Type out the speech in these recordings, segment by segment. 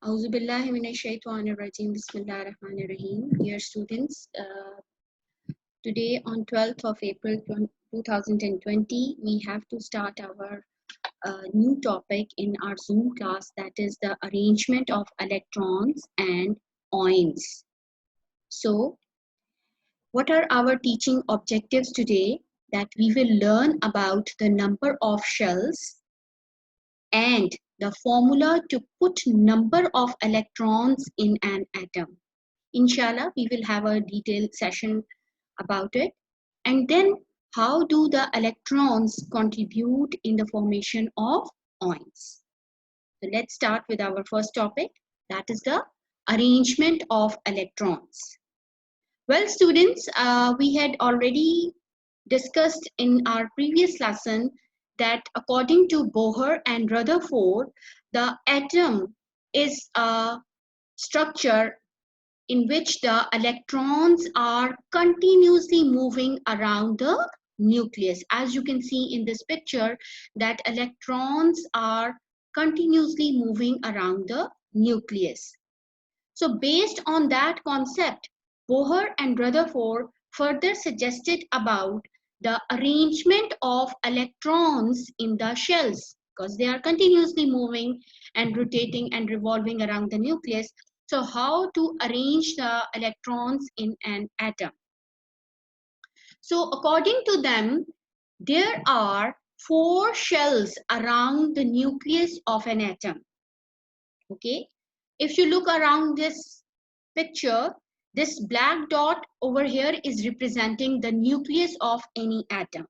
Auzu billahi minash shaitanir rajim. Bismillahir rahmanir rahim. Dear students, today on 12th of April 2020, we have to start our new topic in our Zoom class, that is the arrangement of electrons and ions. So, what are our teaching objectives today? That we will learn about the number of shells and the formula to put number of electrons in an atom. Inshallah, we will have a detailed session about it. And then how do the electrons contribute in the formation of ions? So let's start with our first topic, that is the arrangement of electrons. Well, students, we had already discussed in our previous lesson that according to Bohr and Rutherford, the atom is a structure in which the electrons are continuously moving around the nucleus. As you can see in this picture, that electrons are continuously moving around the nucleus. So based on that concept, Bohr and Rutherford further suggested about the arrangement of electrons in the shells, because they are continuously moving and rotating and revolving around the nucleus. So how to arrange the electrons in an atom? So according to them, there are 4 shells around the nucleus of an atom. Okay, if you look around this picture, this black dot over here is representing the nucleus of any atom.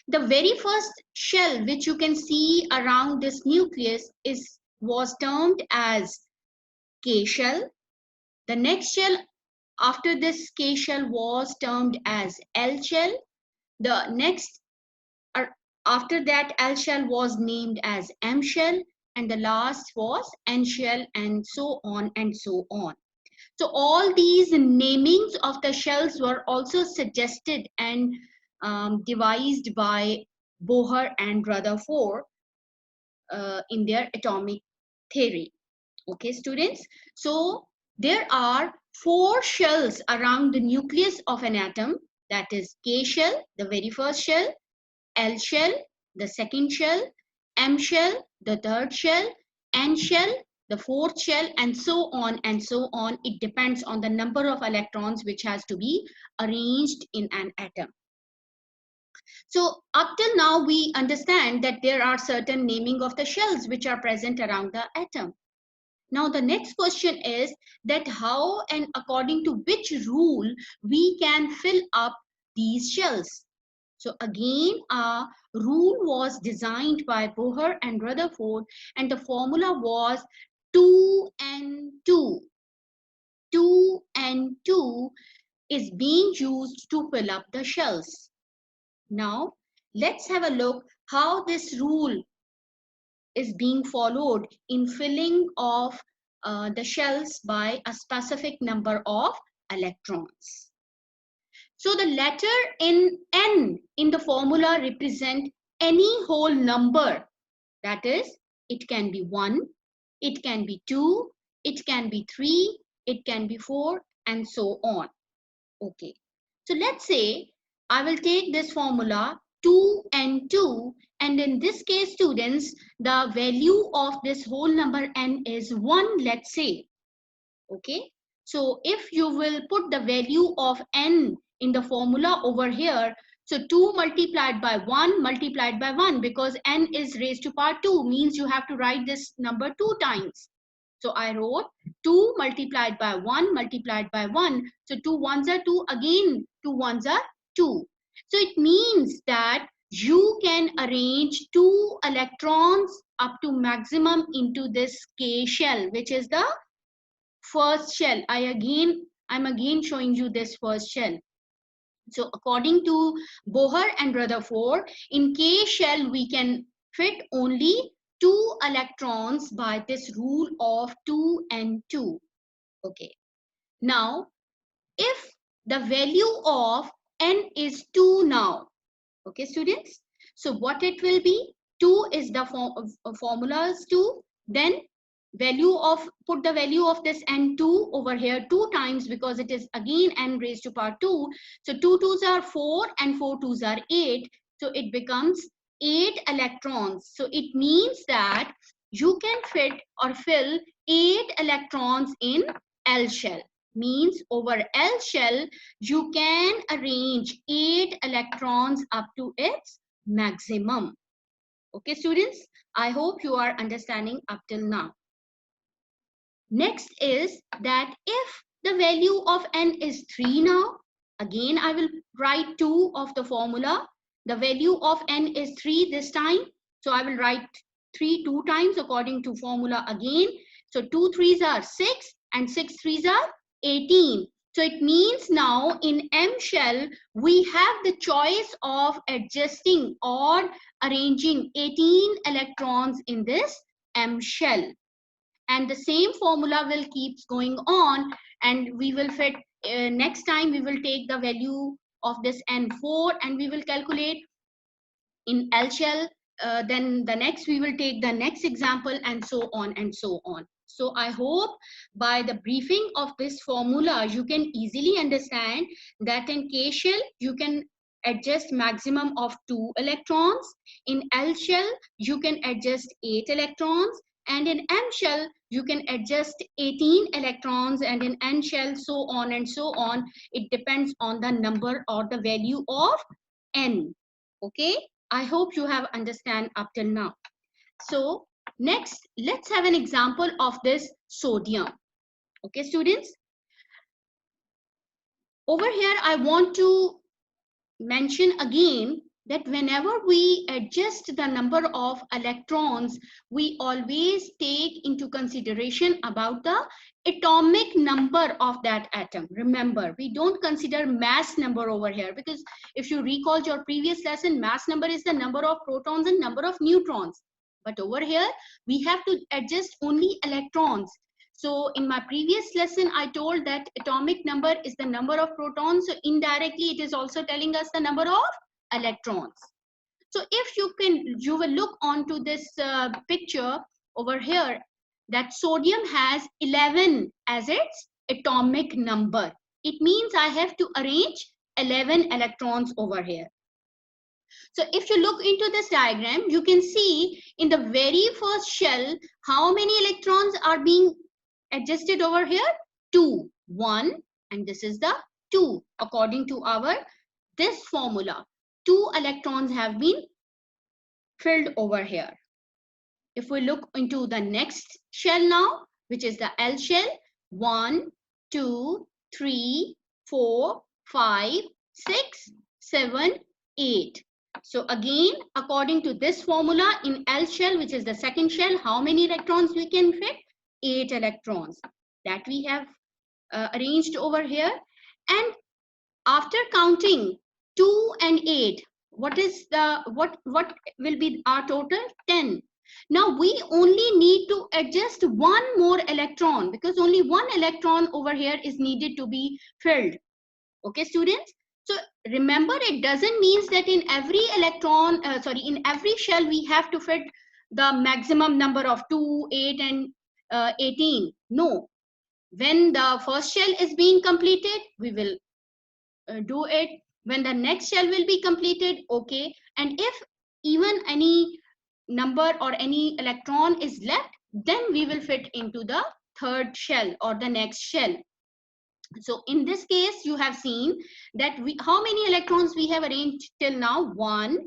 The very first shell which you can see around this nucleus was termed as K shell. The next shell after this K shell was termed as L shell. The next after that L shell was named as M shell, and the last was N shell, and so on and so on. So all these namings of the shells were also suggested and devised by Bohr and Rutherford in their atomic theory. Okay, students. So there are 4 shells around the nucleus of an atom. That is K shell, the very first shell; L shell, the second shell; M shell, the third shell; N shell, the fourth shell, and so on and so on. It depends on the number of electrons which has to be arranged in an atom. So up till now, we understand that there are certain naming of the shells which are present around the atom. Now the next question is that how and according to which rule we can fill up these shells. So again, a rule was designed by Bohr and Rutherford, and the formula was 2n2. 2n2 is being used to fill up the shells. Now, let's have a look how this rule is being followed in filling of the shells by a specific number of electrons. So the letter in N in the formula represent any whole number. That is, it can be 1, it can be 2, it can be 3, it can be 4, and so on. Okay. So let's say I will take this formula 2 and 2, and in this case, students, the value of this whole number n is 1, let's say. Okay. So if you will put the value of n in the formula over here, so 2 multiplied by 1 multiplied by 1, because n is raised to power 2 means you have to write this number 2 times. So I wrote 2 multiplied by 1 multiplied by 1. So 2 ones are 2, again 2 ones are 2. So it means that you can arrange 2 electrons up to maximum into this K shell, which is the first shell. I'm again showing you this first shell. So according to Bohr and Rutherford, in K shell we can fit only 2 electrons by this rule of 2 and 2. Okay. Now, if the value of n is 2 now, okay students, so what it will be? 2 is the formula is 2, then put the value of this n2 over here 2 times, because it is again n raised to power 2. So 2 2s are 4 and 4 2s are 8. So it becomes 8 electrons. So it means that you can fit or fill 8 electrons in L shell. Means over L shell, you can arrange 8 electrons up to its maximum. Okay, students, I hope you are understanding up till now. Next is that if the value of n is 3 now, again I will write 2 of the formula. The value of n is 3 this time. So I will write 3 2 times according to formula again. So 2 3s are 6 and 6 3s are 18. So it means now in M shell, we have the choice of adjusting or arranging 18 electrons in this M shell. And the same formula will keeps going on, and we will fit next time we will take the value of this n4 and we will calculate in L shell. Then the next we will take the next example, and so on and so on. So I hope by the briefing of this formula you can easily understand that in K shell you can adjust maximum of 2 electrons, in L shell you can adjust 8 electrons, and in M shell you can adjust 18 electrons, and in N shell so on and so on. It depends on the number or the value of n. Okay, I hope you have understand up till now. So next, let's have an example of this sodium. Okay, students, over here I want to mention again that whenever we adjust the number of electrons, we always take into consideration about the atomic number of that atom. Remember, we don't consider mass number over here, because if you recall your previous lesson, mass number is the number of protons and number of neutrons. But over here, we have to adjust only electrons. So in my previous lesson, I told that atomic number is the number of protons. So indirectly, it is also telling us the number of electrons. So if you will look onto this picture over here, that sodium has 11 as its atomic number. It means I have to arrange 11 electrons over here. So if you look into this diagram, you can see in the very first shell, how many electrons are being adjusted over here? 2, 1, and this is the 2 according to our this formula. 2 electrons have been filled over here. If we look into the next shell now, which is the L shell, 1, 2, 3, 4, 5, 6, 7, 8. So again, according to this formula in L shell, which is the second shell, how many electrons we can fit? 8 electrons that we have arranged over here. And after counting 2 and 8, what will be our total? 10. Now we only need to adjust one more electron, because only one electron over here is needed to be filled. Okay, students? So remember, it doesn't mean that in every in every shell we have to fit the maximum number of 2, 8 and 18. No. When the first shell is being completed, we will do it. When the next shell will be completed, okay. And if even any number or any electron is left, then we will fit into the third shell or the next shell. So in this case, you have seen that how many electrons we have arranged till now? 1,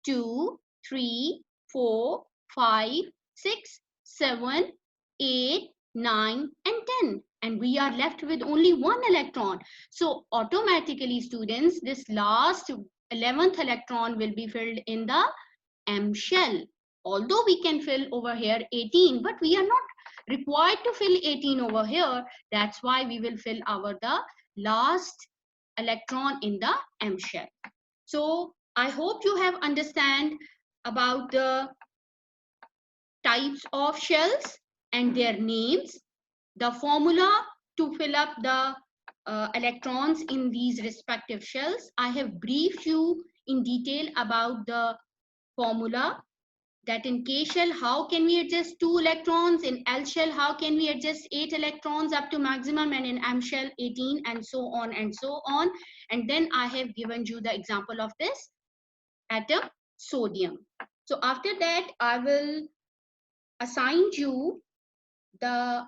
2, 3, 4, 5, 6, 7, 8, 9, and 10. And we are left with only one electron. So automatically, students, this last 11th electron will be filled in the M shell. Although we can fill over here 18, but we are not required to fill 18 over here. That's why we will fill the last electron in the M shell. So I hope you have understand about the types of shells and their names, the formula to fill up the electrons in these respective shells. I have briefed you in detail about the formula that in K shell, how can we adjust 2 electrons? In L shell, how can we adjust 8 electrons up to maximum? And in M shell, 18, and so on and so on. And then I have given you the example of this atom, sodium. So after that, I will assign you the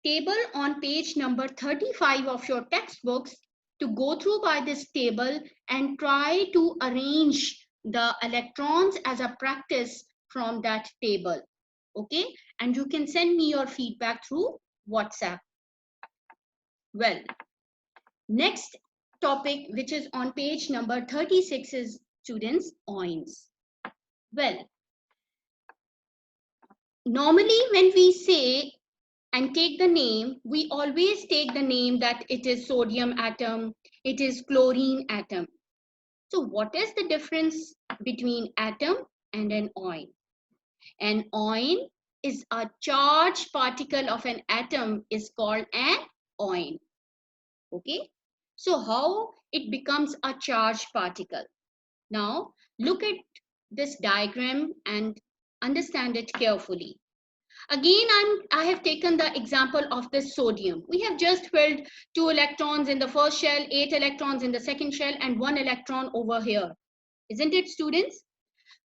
table on page number 35 of your textbooks to go through by this table and try to arrange the electrons as a practice from that table. Okay, and you can send me your feedback through WhatsApp. Well, next topic, which is on page number 36, is students, ions. Well, normally when we say and take the name, we always take the name that it is sodium atom, it is chlorine atom. So what is the difference between atom and an ion? An ion is a charged particle of an atom is called an ion. Okay, so how it becomes a charged particle? Now look at this diagram and understand it carefully. Again, I have taken the example of the sodium. We have just filled 2 electrons in the first shell, 8 electrons in the second shell, and 1 electron over here. Isn't it, students?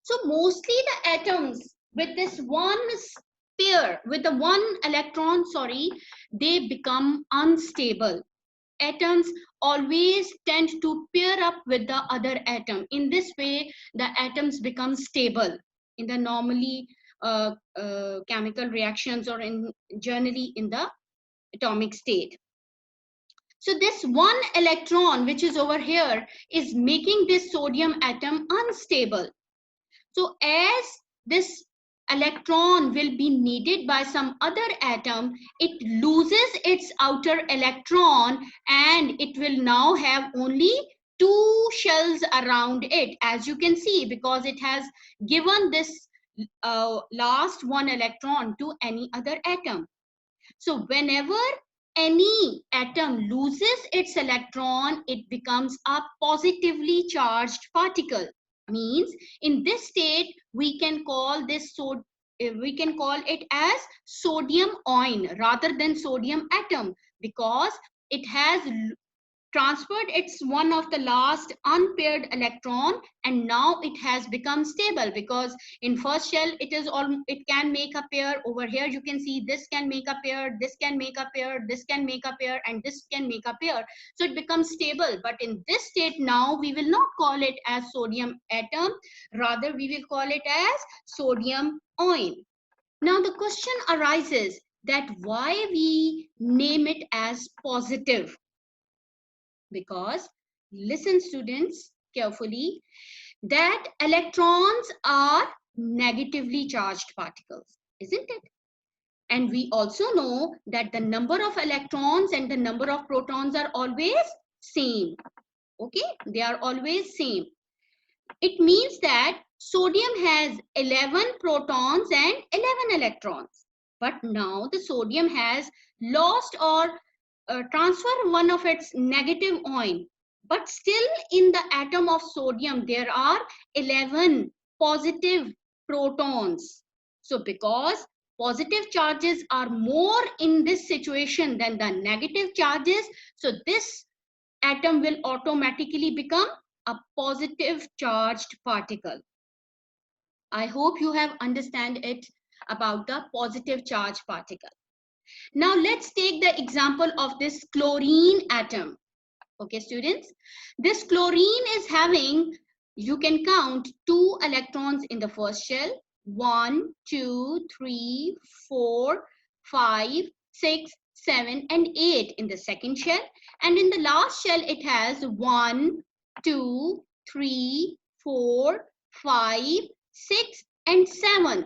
So mostly the atoms with this one pair, with the one electron, they become unstable. Atoms always tend to pair up with the other atom. In this way, the atoms become stable in the normally chemical reactions or generally in the atomic state. So this one electron which is over here is making this sodium atom unstable. So as this electron will be needed by some other atom, it loses its outer electron and it will now have only 2 shells around it, as you can see, because it has given this last 1 electron to any other atom. So whenever any atom loses its electron, it becomes a positively charged particle. Means in this state we can call this we can call it as sodium ion rather than sodium atom, because it has transferred its one of the last unpaired electron and now it has become stable, because in first shell it can make a pair. Over here you can see this can make a pair, this can make a pair, this can make a pair, and this can make a pair. So it becomes stable. But in this state now we will not call it as sodium atom, rather we will call it as sodium ion. Now the question arises that why we name it as positive? Because listen students carefully, that electrons are negatively charged particles, isn't it? And we also know that the number of electrons and the number of protons are always same. Okay, they are always same. It means that sodium has 11 protons and 11 electrons, but now the sodium has lost or transfer one of its negative ion, but still in the atom of sodium there are 11 positive protons. So because positive charges are more in this situation than the negative charges, so this atom will automatically become a positive charged particle. I hope you have understand it about the positive charge particle. Now let's take the example of this chlorine atom. Okay, students, this chlorine is having, you can count 2 electrons in the first shell, 1, 2, 3, 4, 5, 6, 7, and 8 in the second shell, and in the last shell it has 1, 2, 3, 4, 5, 6, and 7.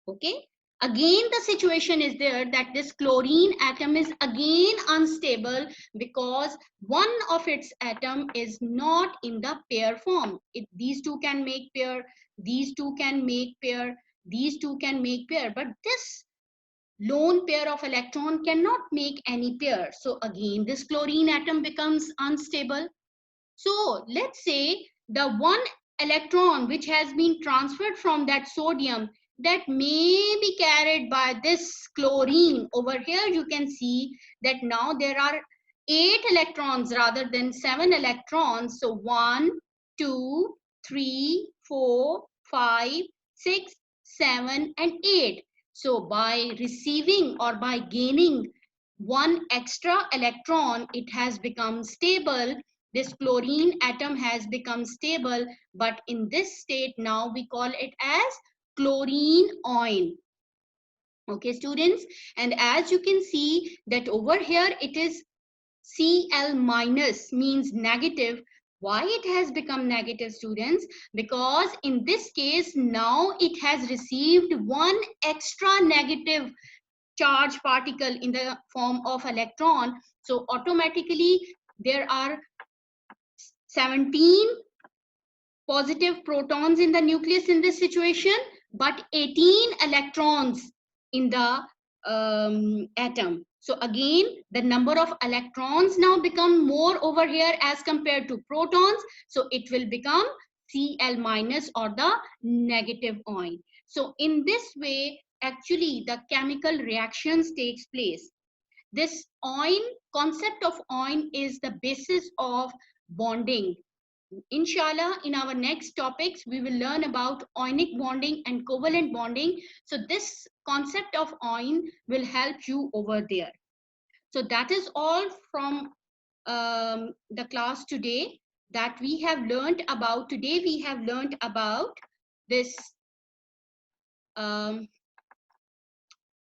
Okay, again the situation is there that this chlorine atom is again unstable because one of its atom is not in the pair form. These two can make pair, these two can make pair, these two can make pair, but this lone pair of electron cannot make any pair. So again this chlorine atom becomes unstable. So let's say the one electron which has been transferred from that sodium, that may be carried by this chlorine. Over here you can see that now there are 8 electrons rather than 7 electrons. So 1, 2, 3, 4, 5, 6, 7 and 8. So by receiving or by gaining one extra electron, it has become stable. This chlorine atom has become stable, but in this state now we call it as chlorine ion. Okay, students, and as you can see that over here it is Cl minus, means negative. Why it has become negative, students? Because in this case now it has received one extra negative charge particle in the form of electron. So automatically there are 17 positive protons in the nucleus in this situation, but 18 electrons in the atom. So again, the number of electrons now become more over here as compared to protons. So it will become Cl minus, or the negative ion. So in this way, actually the chemical reactions takes place. This ion, concept of ion, is the basis of bonding. Inshallah, in our next topics, we will learn about ionic bonding and covalent bonding. So this concept of ion will help you over there. So that is all from the class today that we have learned about. Today we have learned about this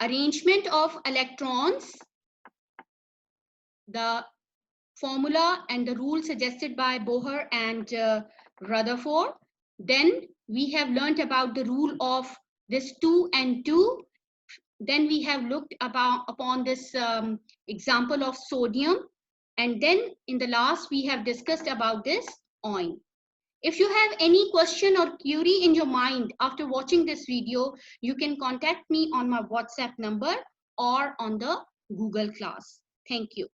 arrangement of electrons, the formula and the rule suggested by Bohr and Rutherford. Then we have learned about the rule of this 2 and 2. Then we have looked upon this example of sodium. And then in the last, we have discussed about this ion. If you have any question or query in your mind after watching this video, you can contact me on my WhatsApp number or on the Google class. Thank you.